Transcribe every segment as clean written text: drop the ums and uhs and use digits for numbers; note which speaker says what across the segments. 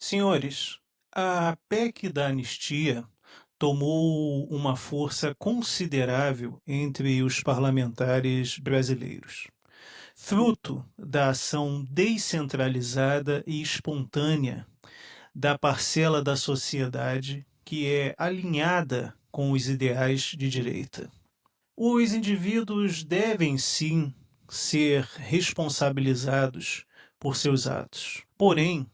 Speaker 1: Senhores, a PEC da anistia tomou uma força considerável entre os parlamentares brasileiros, fruto da ação descentralizada e espontânea da parcela da sociedade que é alinhada com os ideais de direita. Os indivíduos devem sim ser responsabilizados por seus atos. Porém,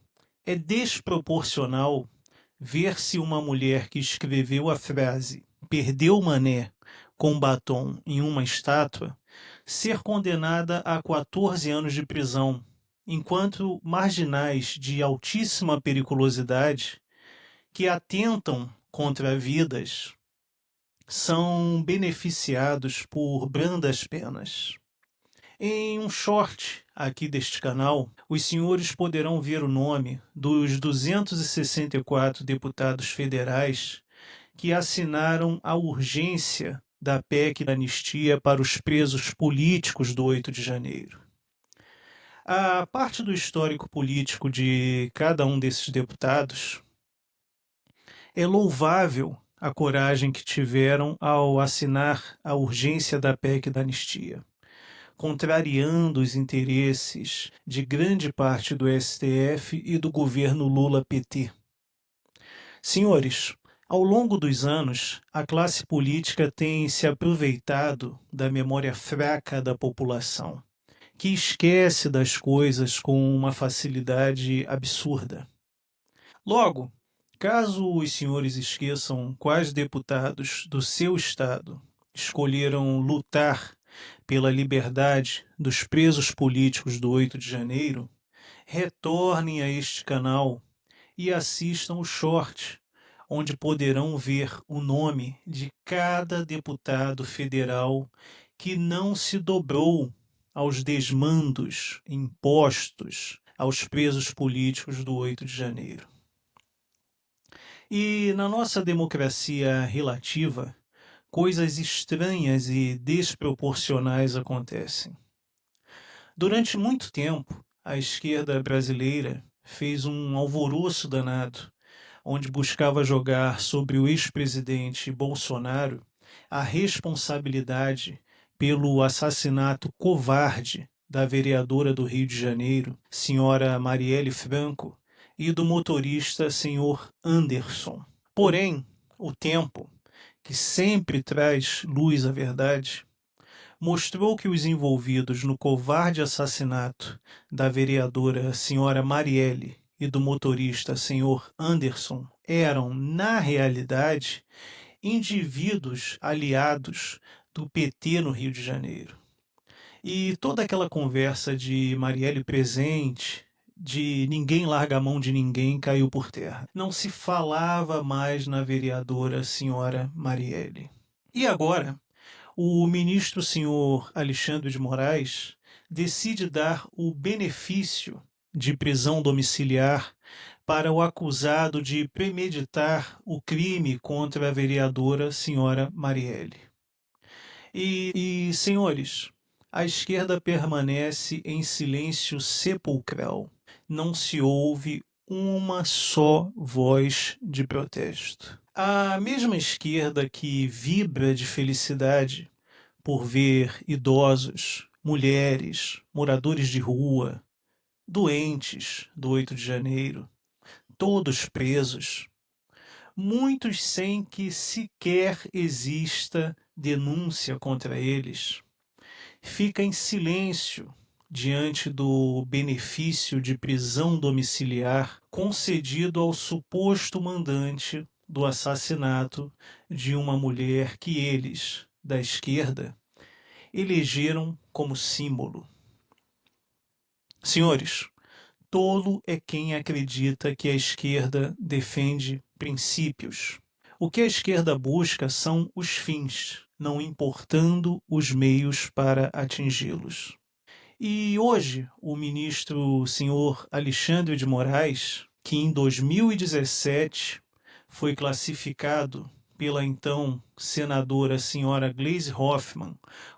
Speaker 1: é desproporcional ver se uma mulher que escreveu a frase "perdeu o mané" com batom em uma estátua ser condenada a 14 anos de prisão, enquanto marginais de altíssima periculosidade que atentam contra vidas são beneficiados por brandas penas. Em um short aqui deste canal, os senhores poderão ver o nome dos 264 deputados federais que assinaram a urgência da PEC da anistia para os presos políticos do 8 de janeiro. A parte do histórico político de cada um desses deputados é louvável a coragem que tiveram ao assinar a urgência da PEC da anistia, contrariando os interesses de grande parte do STF e do governo Lula-PT. Senhores, ao longo dos anos, a classe política tem se aproveitado da memória fraca da população, que esquece das coisas com uma facilidade absurda. Logo, caso os senhores esqueçam quais deputados do seu estado escolheram lutar pela liberdade dos presos políticos do 8 de janeiro, retornem a este canal e assistam o short, onde poderão ver o nome de cada deputado federal que não se dobrou aos desmandos impostos aos presos políticos do 8 de janeiro. E na nossa democracia relativa, coisas estranhas e desproporcionais acontecem. Durante muito tempo, a esquerda brasileira fez um alvoroço danado, onde buscava jogar sobre o ex-presidente Bolsonaro a responsabilidade pelo assassinato covarde da vereadora do Rio de Janeiro, senhora Marielle Franco, e do motorista senhor Anderson. Porém, o tempo, que sempre traz luz à verdade, mostrou que os envolvidos no covarde assassinato da vereadora senhora Marielle e do motorista senhor Anderson eram, na realidade, indivíduos aliados do PT no Rio de Janeiro. E toda aquela conversa de Marielle presente, de ninguém larga a mão de ninguém, caiu por terra. Não se falava mais na vereadora senhora Marielle. E agora, o ministro senhor Alexandre de Moraes decide dar o benefício de prisão domiciliar para o acusado de premeditar o crime contra a vereadora senhora Marielle. Senhores, a esquerda permanece em silêncio sepulcral. Não se ouve uma só voz de protesto. A mesma esquerda que vibra de felicidade por ver idosos, mulheres, moradores de rua, doentes do 8 de janeiro, todos presos, muitos sem que sequer exista denúncia contra eles, fica em silêncio diante do benefício de prisão domiciliar concedido ao suposto mandante do assassinato de uma mulher que eles, da esquerda, elegeram como símbolo. Senhores, tolo é quem acredita que a esquerda defende princípios. O que a esquerda busca são os fins, não importando os meios para atingi-los. E hoje, o ministro senhor Alexandre de Moraes, que em 2017 foi classificado pela então senadora senhora Gleisi Hoffmann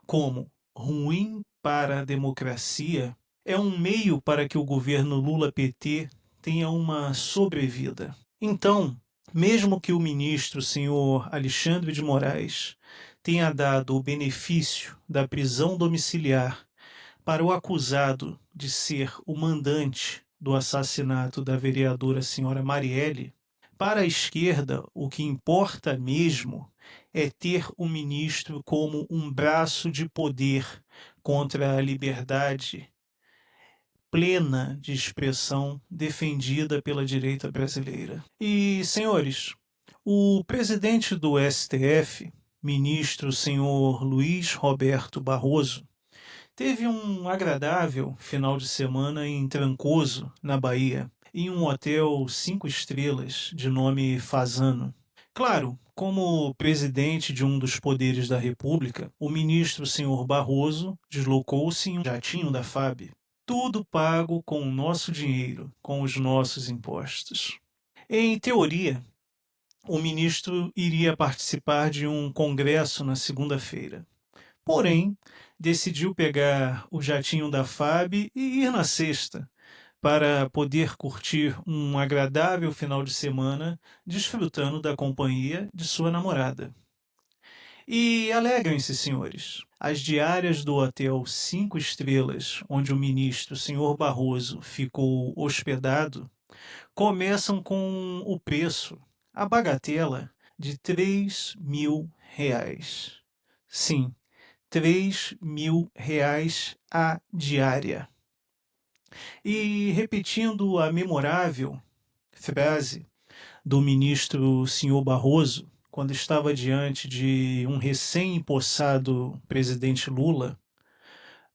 Speaker 1: como ruim para a democracia, é um meio para que o governo Lula-PT tenha uma sobrevida. Então, mesmo que o ministro, senhor Alexandre de Moraes, tenha dado o benefício da prisão domiciliar para o acusado de ser o mandante do assassinato da vereadora senhora Marielle, para a esquerda, o que importa mesmo é ter o ministro como um braço de poder contra a liberdade plena de expressão defendida pela direita brasileira. E, senhores, o presidente do STF, ministro senhor Luiz Roberto Barroso, teve um agradável final de semana em Trancoso, na Bahia, em um hotel 5 estrelas de nome Fasano. Claro, como presidente de um dos poderes da República, o ministro senhor Barroso deslocou-se em um jatinho da FAB. Tudo pago com o nosso dinheiro, com os nossos impostos. Em teoria, o ministro iria participar de um congresso na segunda-feira. Porém, decidiu pegar o jatinho da FAB e ir na sexta, para poder curtir um agradável final de semana desfrutando da companhia de sua namorada. E alegrem-se, senhores, as diárias do hotel 5 estrelas, onde o ministro senhor Barroso ficou hospedado, começam com o preço, a bagatela, de R$ 3.000. Sim, R$ 3.000 a diária. E repetindo a memorável frase do ministro senhor Barroso, quando estava diante de um recém-empossado presidente Lula,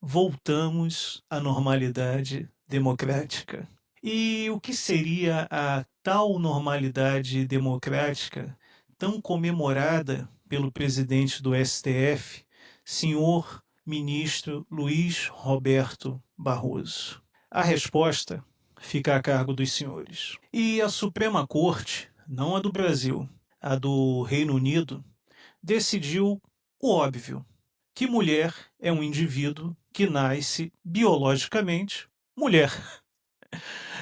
Speaker 1: voltamos à normalidade democrática. E o que seria a tal normalidade democrática tão comemorada pelo presidente do STF, senhor ministro Luiz Roberto Barroso? A resposta fica a cargo dos senhores. E a Suprema Corte, não a do Brasil, a do Reino Unido, decidiu o óbvio, que mulher é um indivíduo que nasce biologicamente mulher.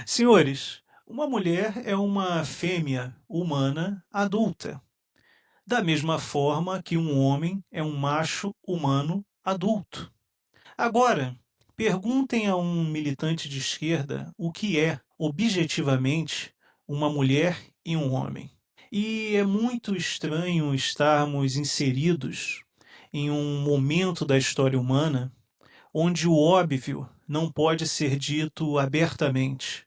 Speaker 1: Senhores, uma mulher é uma fêmea humana adulta, da mesma forma que um homem é um macho humano adulto. Agora, perguntem a um militante de esquerda o que é, objetivamente, uma mulher e um homem. E é muito estranho estarmos inseridos em um momento da história humana onde o óbvio não pode ser dito abertamente,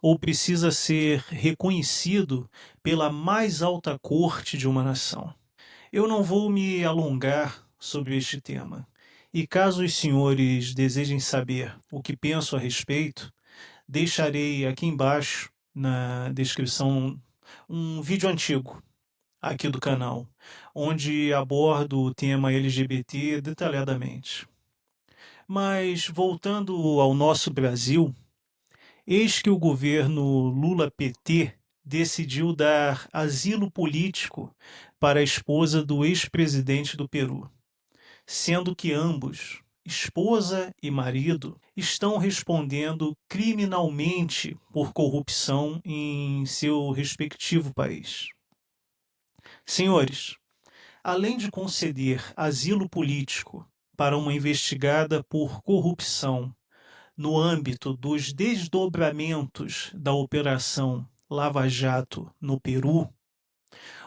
Speaker 1: ou precisa ser reconhecido pela mais alta corte de uma nação. Eu não vou me alongar sobre este tema. E caso os senhores desejem saber o que penso a respeito, deixarei aqui embaixo na descrição um vídeo antigo aqui do canal, onde abordo o tema LGBT detalhadamente. Mas voltando ao nosso Brasil, eis que o governo Lula-PT decidiu dar asilo político para a esposa do ex-presidente do Peru, sendo que ambos, esposa e marido, estão respondendo criminalmente por corrupção em seu respectivo país. Senhores, além de conceder asilo político para uma investigada por corrupção no âmbito dos desdobramentos da Operação Lava Jato no Peru,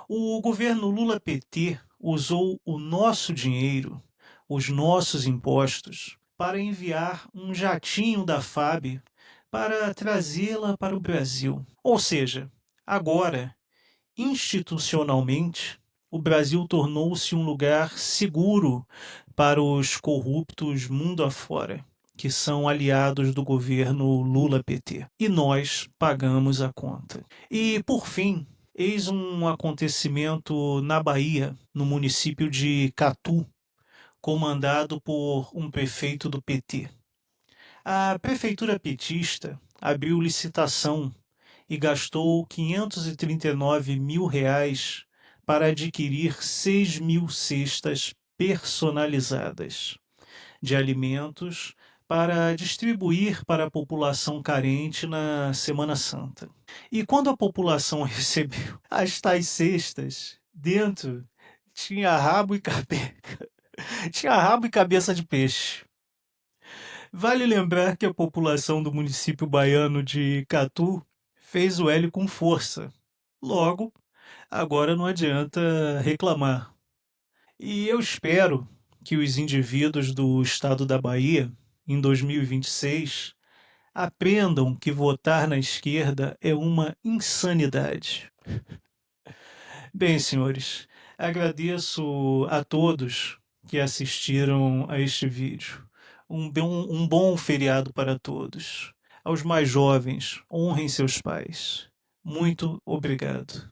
Speaker 1: o governo Lula-PT usou o nosso dinheiro, os nossos impostos, para enviar um jatinho da FAB para trazê-la para o Brasil. Ou seja, agora, institucionalmente, o Brasil tornou-se um lugar seguro para os corruptos mundo afora, que são aliados do governo Lula-PT. E nós pagamos a conta. E, por fim, eis um acontecimento na Bahia, no município de Catu, comandado por um prefeito do PT. A prefeitura petista abriu licitação e gastou R$ 539 mil para adquirir 6.000 cestas personalizadas de alimentos para distribuir para a população carente na Semana Santa. E quando a população recebeu as tais cestas, dentro tinha rabo e tinha rabo e cabeça de peixe. Vale lembrar que a população do município baiano de Catu fez o L com força. Logo, agora não adianta reclamar. E eu espero que os indivíduos do estado da Bahia, em 2026, aprendam que votar na esquerda é uma insanidade. Bem, senhores, agradeço a todos que assistiram a este vídeo. Um bom feriado para todos. Aos mais jovens, honrem seus pais. Muito obrigado.